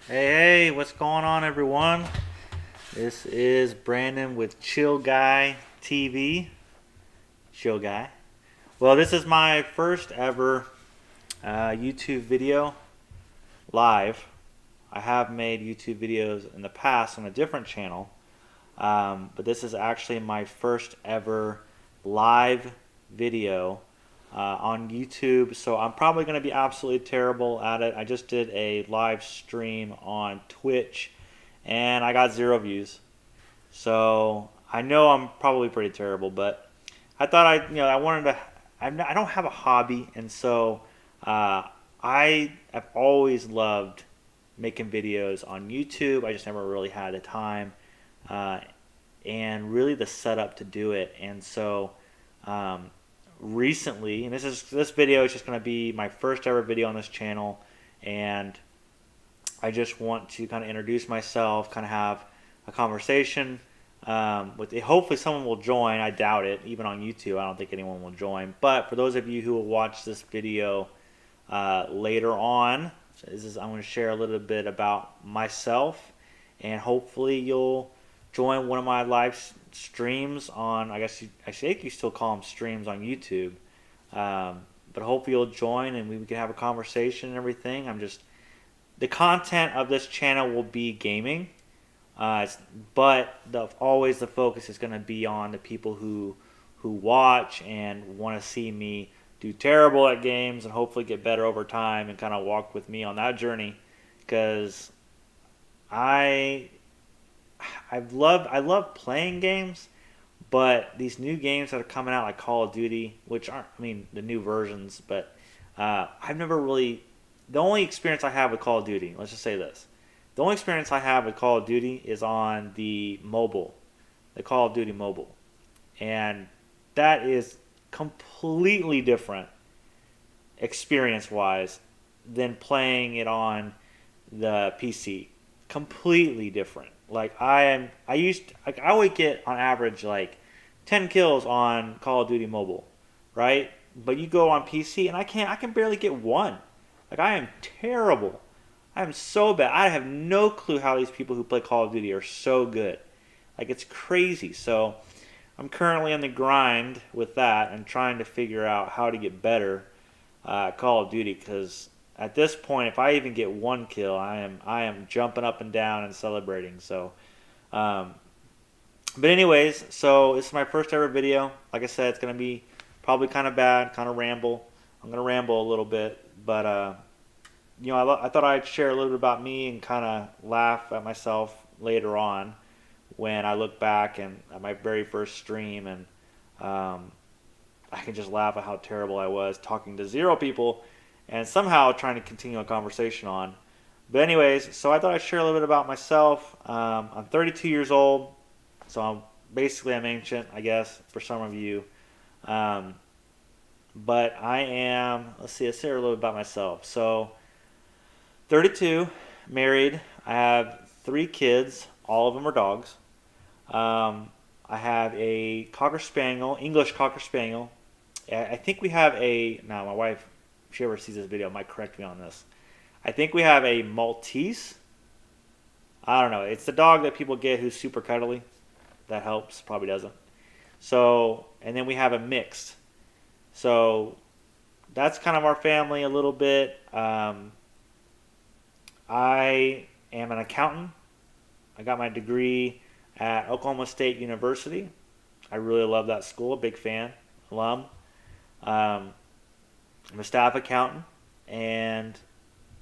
Hey, what's going on, everyone? This is Brandon with Chill Guy TV. Chill Guy. Well, this is my first ever YouTube video live. I have made YouTube videos in the past on a different channel, but this is actually my first ever live video on YouTube. So I'm probably going to be absolutely terrible at it. I just did a live stream on Twitch and I got 0 views. So I know I'm probably pretty terrible, but I thought I wanted to. I don't have a hobby, and so uh, I have always loved making videos on YouTube. I just never really had the time, uh, and really the setup to do it. And so um, recently, and this video is just going to be my first ever video on this channel, and I just want to kind of introduce myself, kind of have a conversation with. Hopefully, someone will join. I doubt it. Even on YouTube, I don't think anyone will join. But for those of you who will watch this video later on, I'm going to share a little bit about myself, and hopefully, you'll join one of my live streams on. I think you still call them streams on YouTube. Um, but hopefully, you'll join, and we can have a conversation and everything. The content of this channel will be gaming, but always the focus is going to be on the people who watch and want to see me do terrible at games and hopefully get better over time and kind of walk with me on that journey because I I love playing games, but these new games that are coming out like Call of Duty, which aren't the new versions, but I've never really the only experience I have with Call of Duty, let's just say this. The only experience I have with Call of Duty is on the Call of Duty mobile. And that is completely different experience wise than playing it on the PC. Completely different. I would get on average like 10 kills on Call of Duty mobile, right? But you go on PC and I can barely get one. Like I am terrible. I am so bad. I have no clue how these people who play Call of Duty are so good. Like it's crazy. So I'm currently on the grind with that and trying to figure out how to get better at Call of Duty because at this point, if I even get one kill, I am jumping up and down and celebrating. Um, but anyways, so this is my first ever video. Like I said, it's gonna be probably kind of bad, kind of ramble. I'm gonna ramble a little bit, but I thought I'd share a little bit about me and kind of laugh at myself later on when I look back and at my very first stream, and um, I can just laugh at how terrible I was talking to 0 people and somehow trying to continue a conversation on. But anyways, so I thought I'd share a little bit about myself. I'm 32 years old, so I'm ancient, I guess, for some of you. Um, but I am. Let's share a little bit about myself. So 32, married. I have 3 kids. All of them are dogs. I have a Cocker Spaniel, English Cocker Spaniel. I think we have a. Now, my wife, if she ever sees this video, might correct me on this. I think we have a Maltese. I don't know. It's the dog that people get who's super cuddly. That helps. Probably doesn't. So, and then we have a mixed. So, that's kind of our family a little bit. I am an accountant. I got my degree at Oklahoma State University. I really love that school. Big fan, alum. Um, I'm a staff accountant, and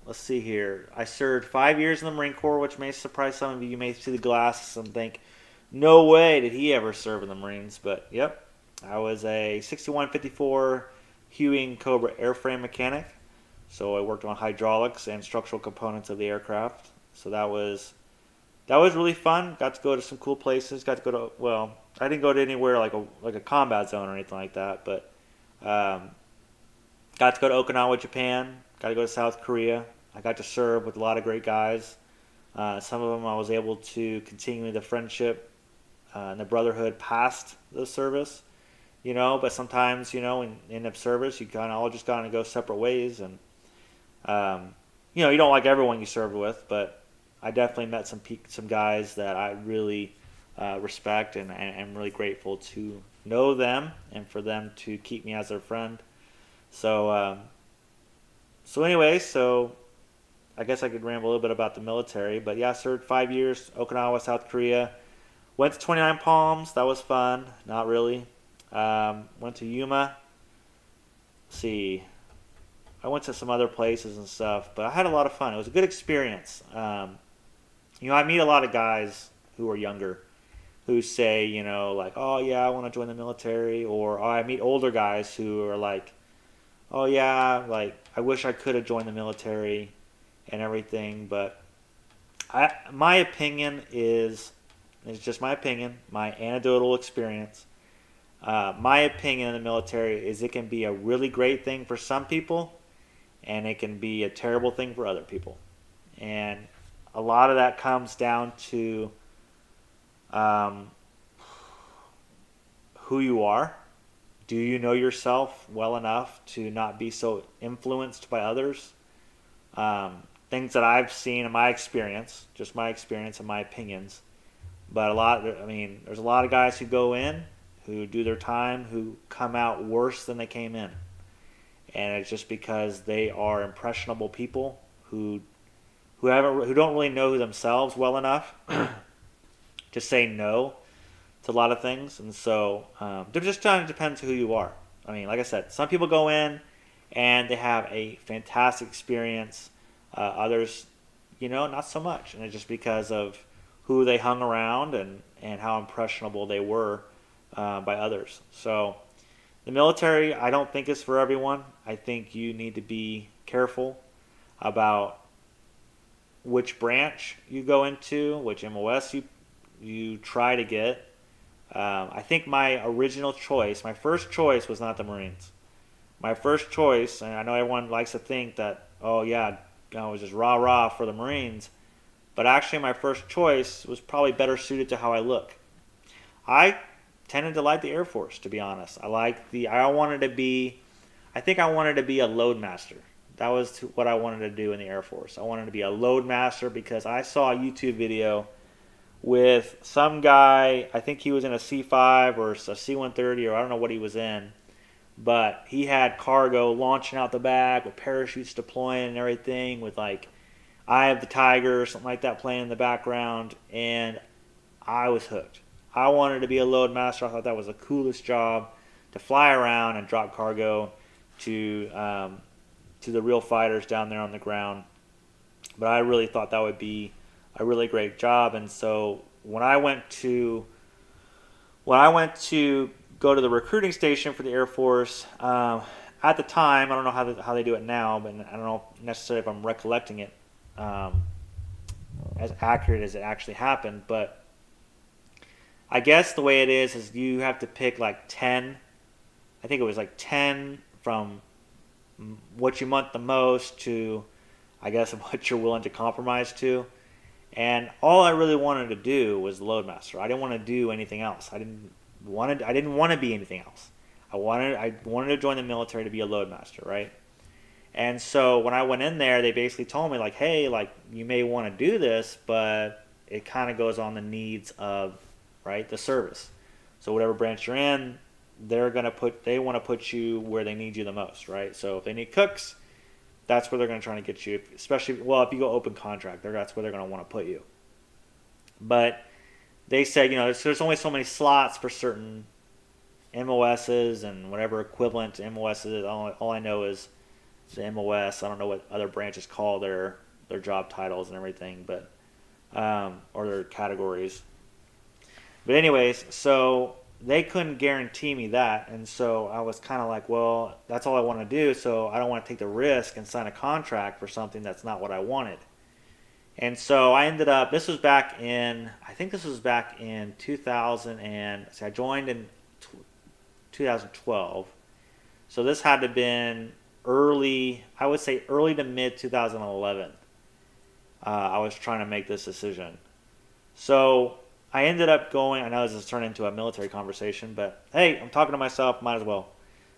let's see here. I served 5 years in the Marine Corps, which may surprise some of you. You may see the glasses and think, "No way did he ever serve in the Marines." But yep, I was a 6154 Hewing Cobra airframe mechanic. So I worked on hydraulics and structural components of the aircraft. So that was really fun. Got to go to some cool places. Got to go to I didn't go to anywhere like a combat zone or anything like that, but um, got to go to Okinawa, Japan. Got to go to South Korea. I got to serve with a lot of great guys. Some of them I was able to continue the friendship and the brotherhood past the service. But sometimes in end of service you kind of all just kind of go separate ways, and you don't like everyone you served with, but I definitely met some guys that I really respect, and I'm really grateful to know them and for them to keep me as their friend. So, anyway, I guess I could ramble a little bit about the military, but yeah, I served 5 years, Okinawa, South Korea. Went to 29 Palms, that was fun. Not really. Went to Yuma. Let's see, I went to some other places and stuff, but I had a lot of fun. It was a good experience. I meet a lot of guys who are younger who say, like, oh yeah, I want to join the military, or I meet older guys who are like, oh yeah, like I wish I could have joined the military and everything, but my opinion is, it's just my opinion, my anecdotal experience. My opinion in the military is it can be a really great thing for some people, and it can be a terrible thing for other people. And a lot of that comes down to um, who you are. Do you know yourself well enough to not be so influenced by others? Things that I've seen in my experience, just my experience and my opinions. But there's a lot of guys who go in, who do their time, who come out worse than they came in. And it's just because they are impressionable people who don't really know themselves well enough to say no to a lot of things. And so it just kind of depends who you are. I mean, like I said, some people go in and they have a fantastic experience. Others, not so much. And it's just because of who they hung around and how impressionable they were by others. So the military, I don't think is for everyone. I think you need to be careful about which branch you go into, which MOS you try to get. I think my first choice was not the Marines. My first choice, and I know everyone likes to think that, oh yeah, I was just rah rah for the Marines, but actually my first choice was probably better suited to how I look. I tended to like the Air Force, to be honest. I think I wanted to be a load master. That was what I wanted to do in the Air Force. I wanted to be a load master because I saw a YouTube video with some guy, I think he was in a C5 or a C-130, or I don't know what he was in, but he had cargo launching out the back with parachutes deploying and everything, with like Eye of the Tiger or something like that playing in the background, and I was hooked. I wanted to be a load master. I thought that was the coolest job, to fly around and drop cargo to the real fighters down there on the ground. But I really thought that would be a really great job. And so when I went to go to the recruiting station for the Air Force, at the time, I don't know how they do it now, but I don't know necessarily if I'm recollecting it as accurate as it actually happened. But I guess the way it is you have to pick like 10. I think it was like 10 from what you want the most to, I guess, what you're willing to compromise to. And all I really wanted to do was Loadmaster. I didn't want to do anything else. I didn't want to be anything else. I wanted to join the military to be a Loadmaster, right? And so when I went in there, they basically told me like, hey, like you may want to do this, but it kind of goes on the needs of, right, the service. So whatever branch you're in, they want to put you where they need you the most, right? So if they need cooks, that's where they're going to try to get you. Especially, if you go open contract, that's where they're going to want to put you. But they said, there's only so many slots for certain MOSs and whatever equivalent to MOS is. All I know is the MOS. I don't know what other branches call their job titles and everything, but or their categories. But anyways, so they couldn't guarantee me that, and so I was kind of like, well, that's all I want to do, so I don't want to take the risk and sign a contract for something that's not what I wanted. And so I ended up, I think this was back in 2000, and I joined in 2012. So this had to have been I would say early to mid 2011. I was trying to make this decision. So I ended up going, I know this has turned into a military conversation, but hey, I'm talking to myself, might as well.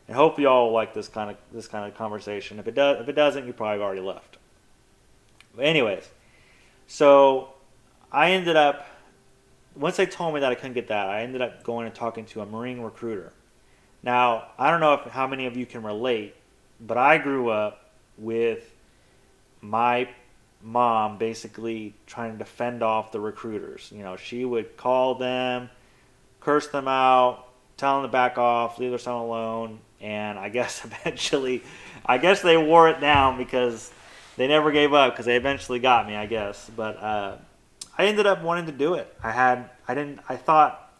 And hope you all like this kind of conversation. If it doesn't, you probably already left. But anyways, So I ended up, once they told me that I couldn't get that, I ended up going and talking to a Marine recruiter. Now, I don't know if how many of you can relate, but I grew up with my mom basically trying to fend off the recruiters. You know, she would call them, curse them out, tell them to back off, leave their son alone, and I guess eventually, I guess they wore it down because they never gave up because they eventually got me, I guess. But I ended up wanting to do it. I thought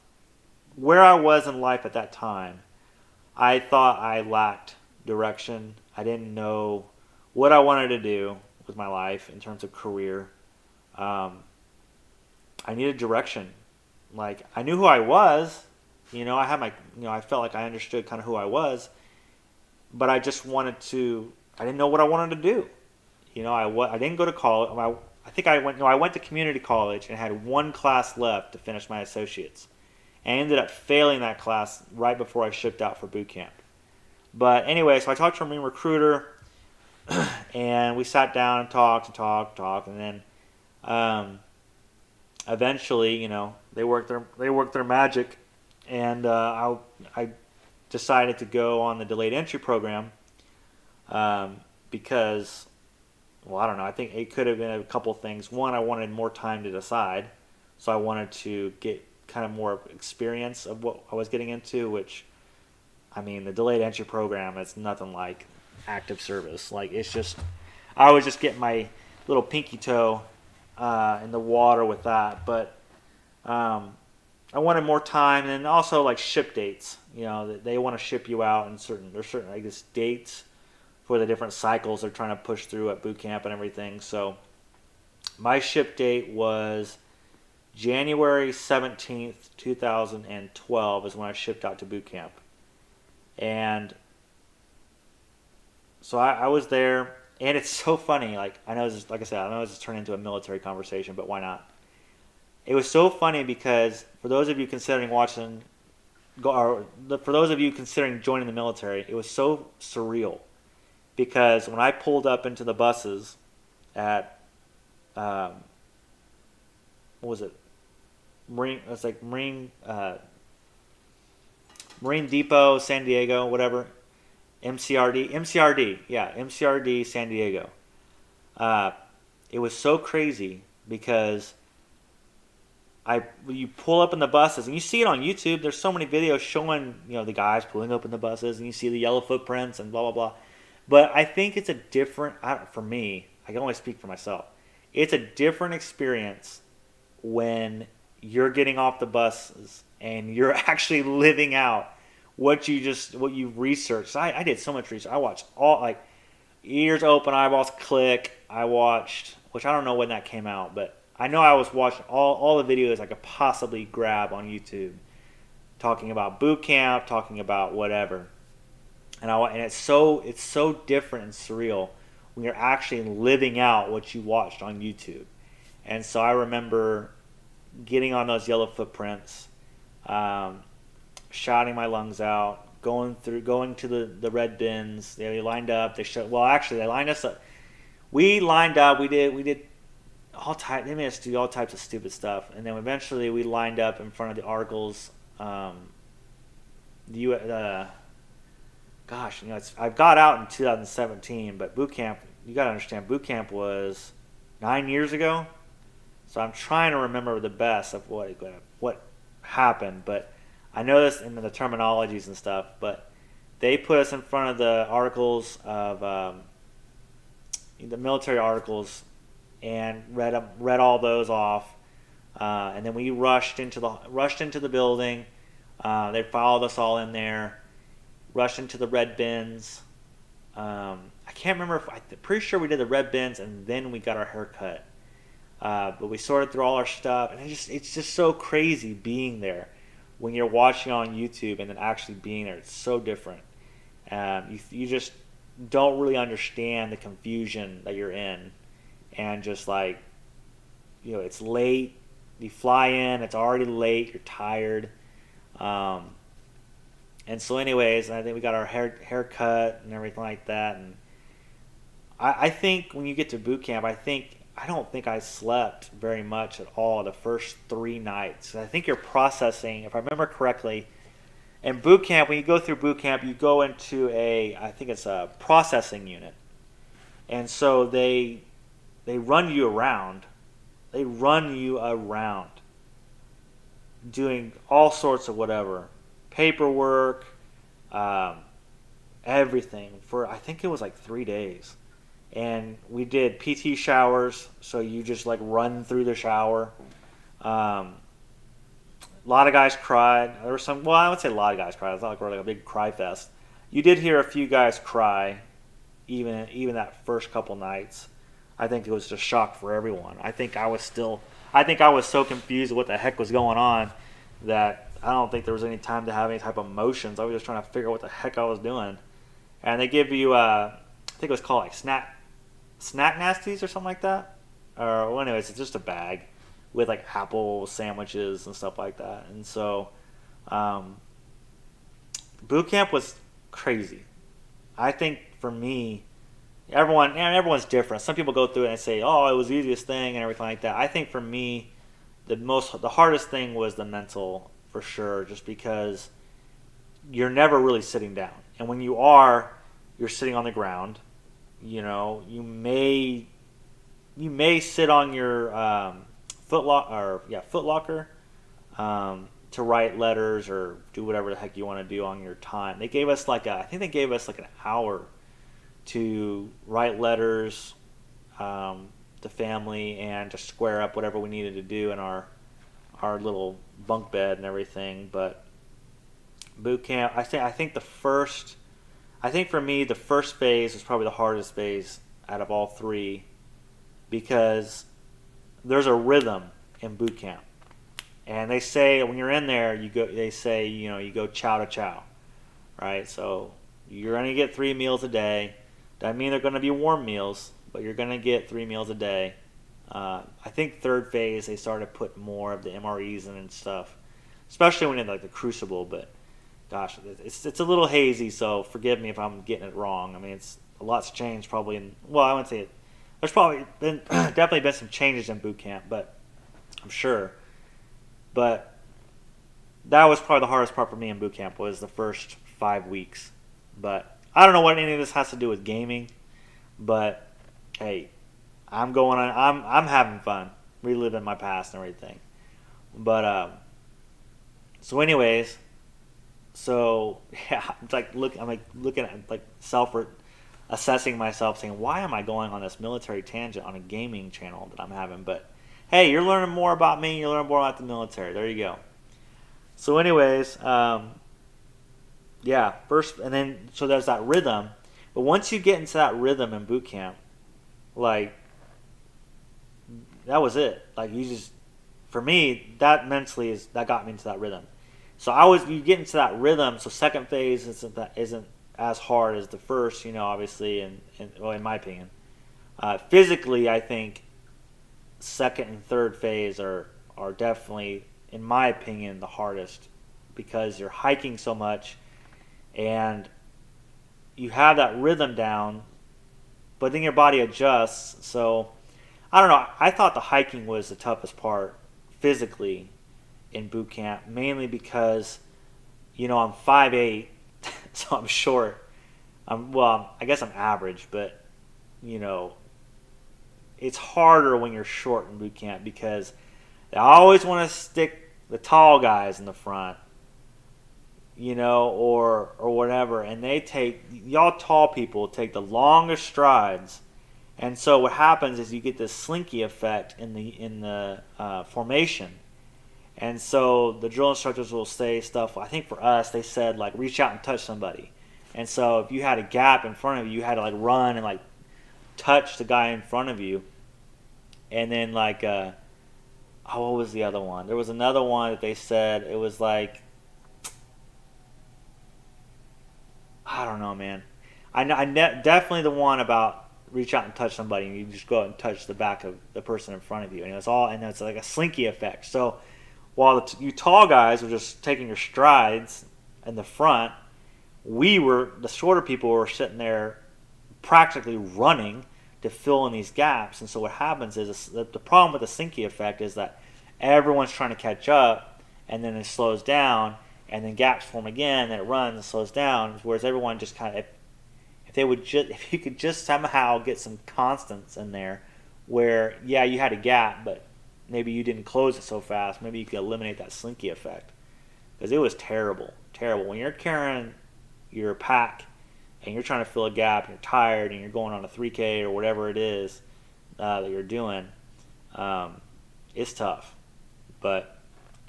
where I was in life at that time, I thought I lacked direction. I didn't know what I wanted to do with my life in terms of career. Um, I needed direction. Like I knew who I was, I had my, I felt like I understood kind of who I was, but I just wanted to. I didn't know what I wanted to do. I didn't go to college. I think I went. No, I went to community college and had one class left to finish my associates. And I ended up failing that class right before I shipped out for boot camp. But anyway, so I talked to a Marine recruiter, and we sat down and talked, and then eventually, they worked their magic, and I decided to go on the delayed entry program because, well, I don't know. I think it could have been a couple things. One, I wanted more time to decide, so I wanted to get kind of more experience of what I was getting into. Which, I mean, the delayed entry program is nothing like active service. Like it's just, I was just getting my little pinky toe in the water with that. But I wanted more time, and also like ship dates. They want to ship you out in there's certain I guess dates for the different cycles they're trying to push through at boot camp and everything. So my ship date was January 17th, 2012 is when I shipped out to boot camp. And so I was there, and it's so funny. Like I know, like I said, I know this turned into a military conversation, but why not? It was so funny because for those of you considering watching, or for those of you considering joining the military, it was so surreal because when I pulled up into the buses at, um, what was it? Marine. It was like Marine Depot, San Diego, whatever. MCRD, yeah, MCRD, San Diego. Uh, it was so crazy because you pull up in the buses and you see it on YouTube. There's so many videos showing the guys pulling up in the buses and you see the yellow footprints and blah blah blah. But I think it's a different. For me, I can only speak for myself. It's a different experience when you're getting off the buses and you're actually living out what you researched. I did so much research. I watched all like ears open, eyeballs click. I watched, which I don't know when that came out, but I know I was watching all the videos I could possibly grab on YouTube, talking about boot camp, talking about whatever. And it's so different and surreal when you're actually living out what you watched on YouTube. And so I remember getting on those yellow footprints, um, shouting my lungs out, going to the red bins. They lined up. They lined us up. We lined up. We did all type. They made us do all types of stupid stuff, and then eventually we lined up in front of the articles. The gosh, I've got out in 2017, but boot camp. You got to understand, boot camp was 9 years ago. So I'm trying to remember the best of what happened, but I know this in the terminologies and stuff. But they put us in front of the articles of the military articles and read all those off, and then we rushed into the building. They followed us all in there, rushed into the red bins. I can't remember I'm pretty sure we did the red bins and then we got our hair cut. But we sorted through all our stuff, and it's just so crazy being there when you're watching on YouTube and then actually being there. It's so different. You just don't really understand the confusion that you're in, and just like it's late. You fly in, it's already late. You're tired, and so anyways, I think we got our hair cut and everything like that. And I think when you get to boot camp, I think I don't think I slept very much at all the first 3 nights. I think you're processing, if I remember correctly, in boot camp, when you go through boot camp, you go into I think it's a processing unit. And so they run you around. They run you around doing all sorts of whatever. Paperwork, um, everything for I think it was like 3 days. And we did PT showers, so you just like run through the shower. Um, a lot of guys cried. There were some. Well, I would say a lot of guys cried. It's not like we're like a big cry fest. You did hear a few guys cry, even that first couple nights. I think it was just shock for everyone. I think I was so confused with what the heck was going on that I don't think there was any time to have any type of emotions. I was just trying to figure out what the heck I was doing. And they give you, I think it was called like snack nasties or something like that. Or well, anyways, it's just a bag with like apple sandwiches and stuff like that. And so, um, boot camp was crazy. I think for me, everyone's different. Some people go through it and say, "Oh, it was the easiest thing" and everything like that. I think for me, the hardest thing was the mental for sure, just because you're never really sitting down, and when you are, you're sitting on the ground. You know, you may sit on your foot locker to write letters or do whatever the heck you want to do on your time. I think they gave us like an hour to write letters to family and to square up whatever we needed to do in our little bunk bed and everything. But boot camp, I think for me the first phase was probably the hardest phase out of all three because there's a rhythm in boot camp. And they say when you're in there, you go chow to chow, right? So you're going to get 3 meals a day. Doesn't mean they're going to be warm meals, but you're going to get 3 meals a day. I think third phase they started putting more of the MREs in and stuff, especially when in like the Crucible. But gosh, it's a little hazy, so forgive me if I'm getting it wrong. I mean, it's a lot's changed probably. I wouldn't say it. There's probably been definitely been some changes in boot camp, but I'm sure. But that was probably the hardest part for me in boot camp was the first 5 weeks. But I don't know what any of this has to do with gaming, but hey, I'm having fun reliving my past and everything. But so anyways, yeah, it's like I'm looking at like assessing myself, saying why am I going on this military tangent on a gaming channel that I'm having? But hey, you're learning more about me. You're learning more about the military. There you go. So anyways, yeah, first and then so there's that rhythm. But once you get into that rhythm in boot camp, like that was it. Like for me, that mentally that got me into that rhythm. So you get into that rhythm. So second phase isn't as hard as the first, obviously, and well, in my opinion, physically, I think second and third phase are definitely, in my opinion, the hardest because you're hiking so much and you have that rhythm down, but then your body adjusts. So I don't know. I thought the hiking was the toughest part physically in boot camp, mainly because I'm 5'8", so I'm short. I guess I'm average, but it's harder when you're short in boot camp because they always want to stick the tall guys in the front, or whatever, and y'all tall people take the longest strides, and so what happens is you get this slinky effect in the formation, and so the drill instructors will say stuff. I think for us, they said like reach out and touch somebody, and so if you had a gap in front of you, you had to like run and like touch the guy in front of you, and then like what was the other one? There was another one that they said it was like I don't know, man. Definitely the one about reach out and touch somebody, and you just go out and touch the back of the person in front of you, and it's like a slinky effect. So while you tall guys were just taking your strides in the front, the shorter people were sitting there practically running to fill in these gaps. And so what happens is the problem with the Sinky effect is that everyone's trying to catch up, and then it slows down, and then gaps form again, and it runs and slows down. Whereas everyone just kind of, if you could just somehow get some constants in there, where yeah you had a gap, but maybe you didn't close it so fast, maybe you could eliminate that Slinky effect, because it was terrible when you're carrying your pack and you're trying to fill a gap and you're tired and you're going on a 3K or whatever it is that you're doing. It's tough. But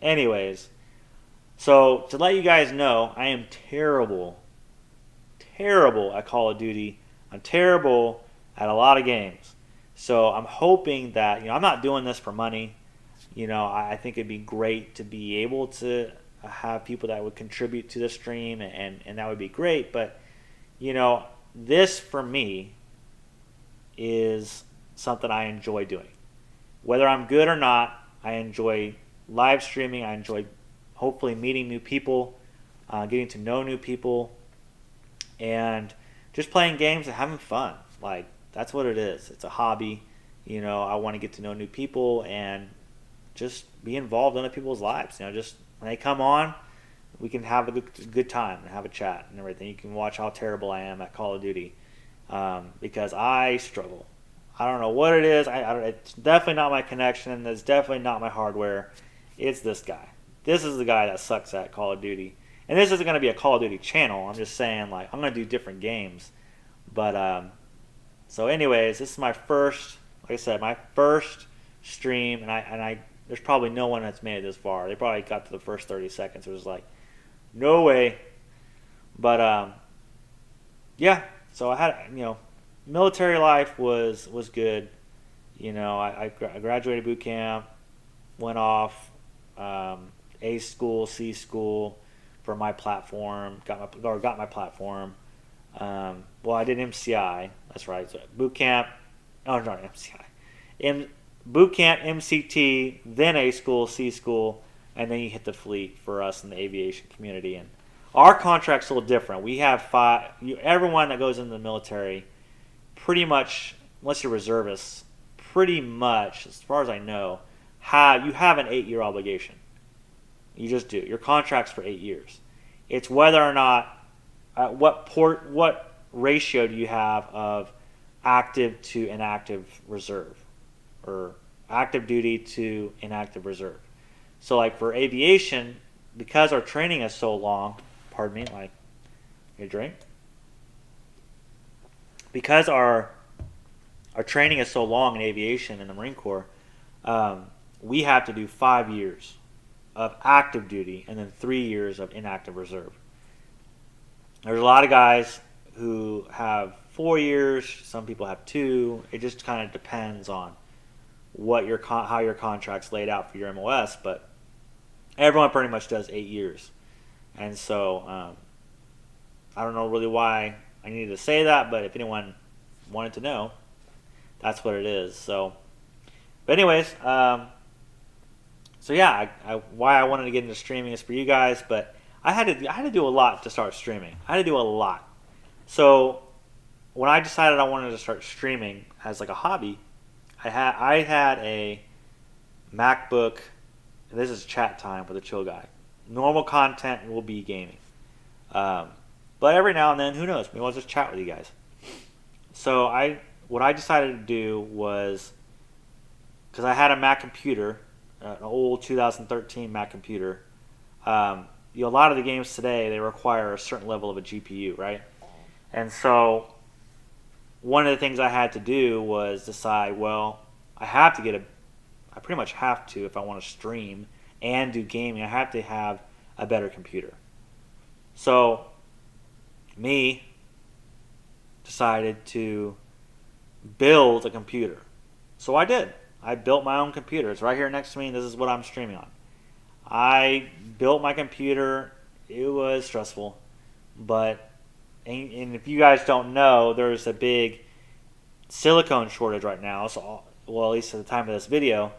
anyways, so to let you guys know, I am terrible at Call of Duty. I'm terrible at a lot of games. So I'm hoping that, I'm not doing this for money. I think it'd be great to be able to have people that would contribute to the stream, and that would be great. But, this for me is something I enjoy doing. Whether I'm good or not, I enjoy live streaming. I enjoy hopefully meeting new people, getting to know new people, and just playing games and having fun. Like, that's what it is. It's a hobby. I want to get to know new people and just be involved in other people's lives. Just when they come on, we can have a good time and have a chat and everything. You can watch how terrible I am at Call of Duty, because I struggle. I don't know what it is. It's definitely not my connection. It's definitely not my hardware. It's this guy. This is the guy that sucks at Call of Duty. And this isn't going to be a Call of Duty channel. I'm just saying, like, I'm going to do different games. But, so anyways, this is my first, like I said, my first stream. And I there's probably no one that's made it this far. They probably got to the first 30 seconds. It was like, no way. But, yeah. So I had, military life was good. I graduated boot camp, went off, A school, C school for my platform, got my platform. Well, I did MCI. That's right. So boot camp. Oh, no, MCI. Boot camp, MCT, then A school, C school, and then you hit the fleet for us in the aviation community. And our contract's a little different. We have everyone that goes into the military, pretty much, unless you're reservists, pretty much, as far as I know, you have an 8-year obligation. You just do. Your contract's for 8 years. It's whether or not, what ratio do you have of active to inactive reserve, or active duty to inactive reserve. So like for aviation, because our training is so long, pardon me, like, you drink? Because our training is so long in aviation in the Marine Corps, we have to do 5 years of active duty and then 3 years of inactive reserve. There's a lot of guys who have 4 years. Some people have 2. It just kind of depends on how your contract's laid out for your MOS. But everyone pretty much does 8 years. And so I don't know really why I needed to say that, but if anyone wanted to know, that's what it is. So, but anyways, so yeah, why I wanted to get into streaming is for you guys, but I had to do a lot to start streaming. I had to do a lot. So when I decided I wanted to start streaming as like a hobby, I had a MacBook. This is chat time with a chill guy. Normal content will be gaming, but every now and then, who knows? Maybe I'll just chat with you guys. So what I decided to do was, because I had a Mac computer, an old 2013 Mac computer. A lot of the games today, they require a certain level of a GPU, right? And so one of the things I had to do was decide, well, I pretty much have to, if I want to stream and do gaming, I have to have a better computer. So me decided to build a computer. So I did. I built my own computer. It's right here next to me, and this is what I'm streaming on. I built my computer. It was stressful, but and if you guys don't know, there's a big silicone shortage right now. So, well, at least at the time of this video,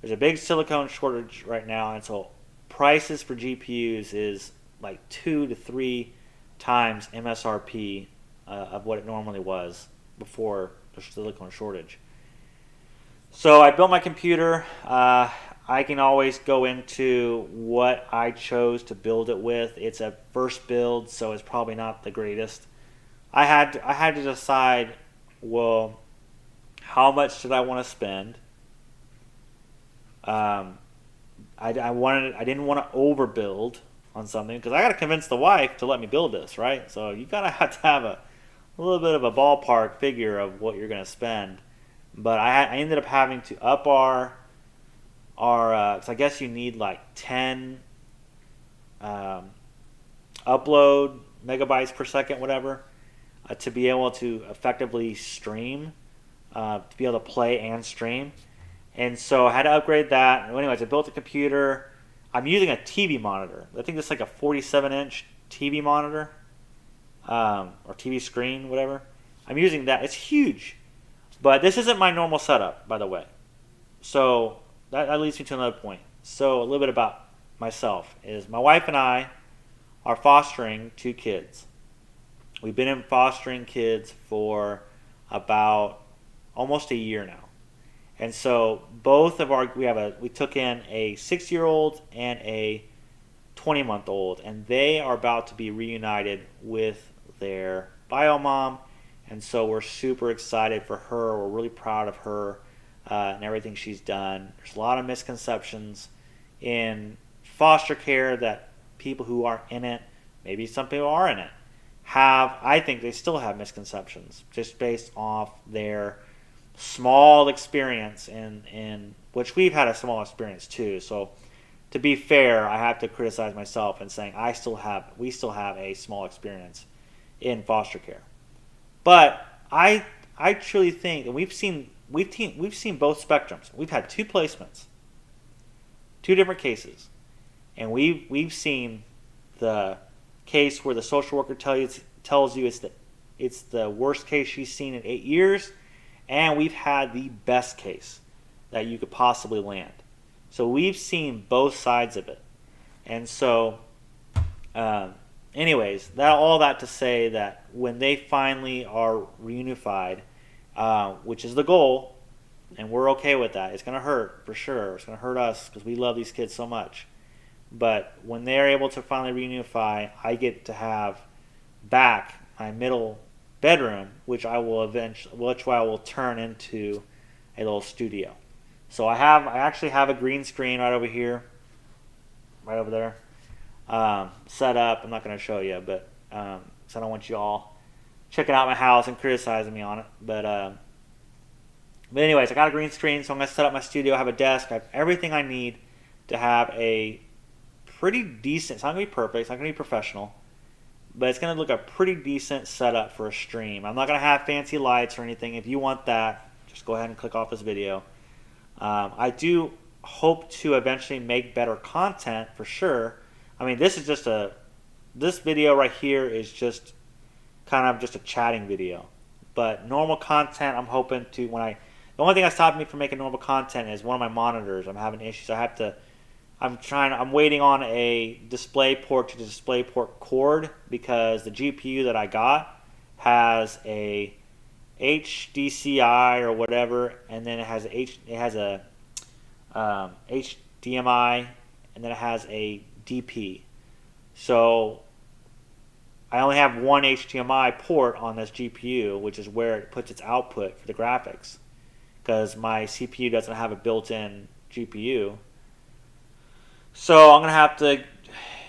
there's a big silicone shortage right now, and so prices for GPUs is like 2 to 3 times MSRP of what it normally was before the silicone shortage. So I built my computer. I can always go into what I chose to build it with. It's a first build, so it's probably not the greatest. I had to decide, well, how much did I want to spend? Um, I didn't want to overbuild on something because I got to convince the wife to let me build this, right? So you gotta have to have a little bit of a ballpark figure of what you're gonna spend. But I ended up having to up our cause I guess you need like 10 um, upload megabytes per second, whatever, to be able to effectively stream, to be able to play and stream. And so I had to upgrade that. Anyways, I built a computer. I'm using a TV monitor. I think it's like a 47-inch TV monitor, or TV screen, whatever. I'm using that. It's huge. But this isn't my normal setup, by the way. So that leads me to another point. So a little bit about myself is my wife and I are fostering 2 kids. We've been in fostering kids for about almost a year now. And so both of our we took in a 6-year-old and a 20-month-old, and they are about to be reunited with their bio mom. And so we're super excited for her. We're really proud of her and everything she's done. There's a lot of misconceptions in foster care that people who aren't in it, maybe some people are in it, have. I think they still have misconceptions just based off their small experience, in which we've had a small experience too. So to be fair, I have to criticize myself in saying we still have a small experience in foster care. But I truly think, and we've seen both spectrums. We've had 2 placements, 2 different cases, and we've seen the case where the social worker tells you it's the worst case she's seen in 8 years, and we've had the best case that you could possibly land. So we've seen both sides of it, and so. Anyways, all that to say that when they finally are reunified, which is the goal, and we're okay with that. It's going to hurt, for sure. It's going to hurt us because we love these kids so much. But when they're able to finally reunify, I get to have back my middle bedroom, which I will turn into a little studio. So I actually have a green screen right over here, right over there. Set up. I'm not going to show you, but so I don't want you all checking out my house and criticizing me on it. But anyways, I got a green screen, so I'm going to set up my studio. I have a desk. I have everything I need to have a pretty decent. It's not going to be perfect. It's not going to be professional, but it's going to look a pretty decent setup for a stream. I'm not going to have fancy lights or anything. If you want that, just go ahead and click off this video. I do hope to eventually make better content for sure. I mean, this video right here is just kind of just a chatting video. But normal content, I'm hoping to, the only thing that's stopping me from making normal content is one of my monitors. I'm having issues. I'm waiting on a DisplayPort to DisplayPort cord because the GPU that I got has a HDCI or whatever, and then it has a HDMI, and then it has a DP. So I only have one HDMI port on this GPU, which is where it puts its output for the graphics, because my CPU doesn't have a built-in GPU. So I'm gonna have to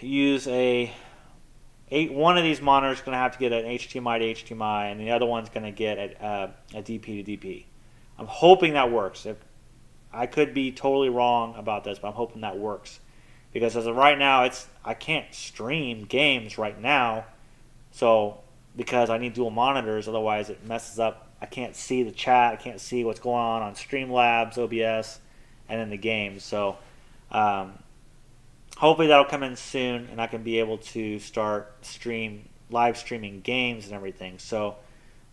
use one of these monitors is gonna have to get an HDMI to HDMI, and the other one's gonna get a DP to DP. I'm hoping that works. I could be totally wrong about this, but I'm hoping that works. Because as of right now, I can't stream games right now, so because I need dual monitors, otherwise it messes up. I can't see the chat, I can't see what's going on Streamlabs, OBS, and then the game. So hopefully that'll come in soon, and I can be able to start live streaming games and everything. So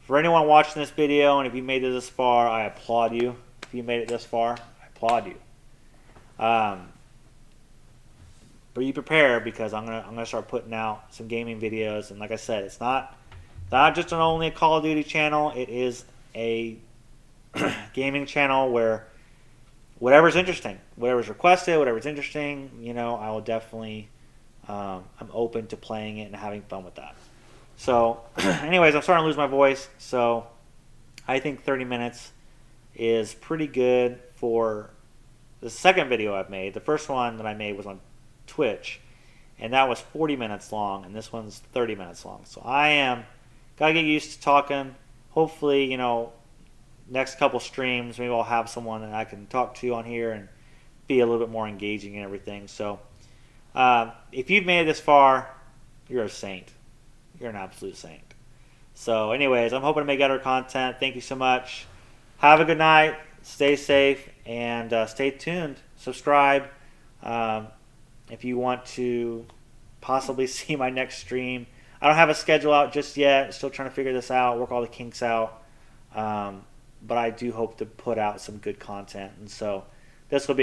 for anyone watching this video, and if you made it this far, I applaud you. If you made it this far, I applaud you. But you prepare, because I'm gonna start putting out some gaming videos, and like I said, it's not not just an only a Call of Duty channel. It is a gaming channel where whatever's interesting, whatever's requested, whatever's interesting, I will definitely, I'm open to playing it and having fun with that. So, anyways, I'm starting to lose my voice, so I think 30 minutes is pretty good for the second video I've made. The first one that I made was on Twitch, and that was 40 minutes long, and this one's 30 minutes long. So gotta get used to talking. Hopefully, next couple streams, maybe I'll have someone that I can talk to on here and be a little bit more engaging and everything. So, if you've made it this far, you're a saint. You're an absolute saint. So, anyways, I'm hoping to make better content. Thank you so much. Have a good night. Stay safe and stay tuned. Subscribe if you want to possibly see my next stream. I don't have a schedule out just yet. Still trying to figure this out, work all the kinks out. But I do hope to put out some good content. And so this will be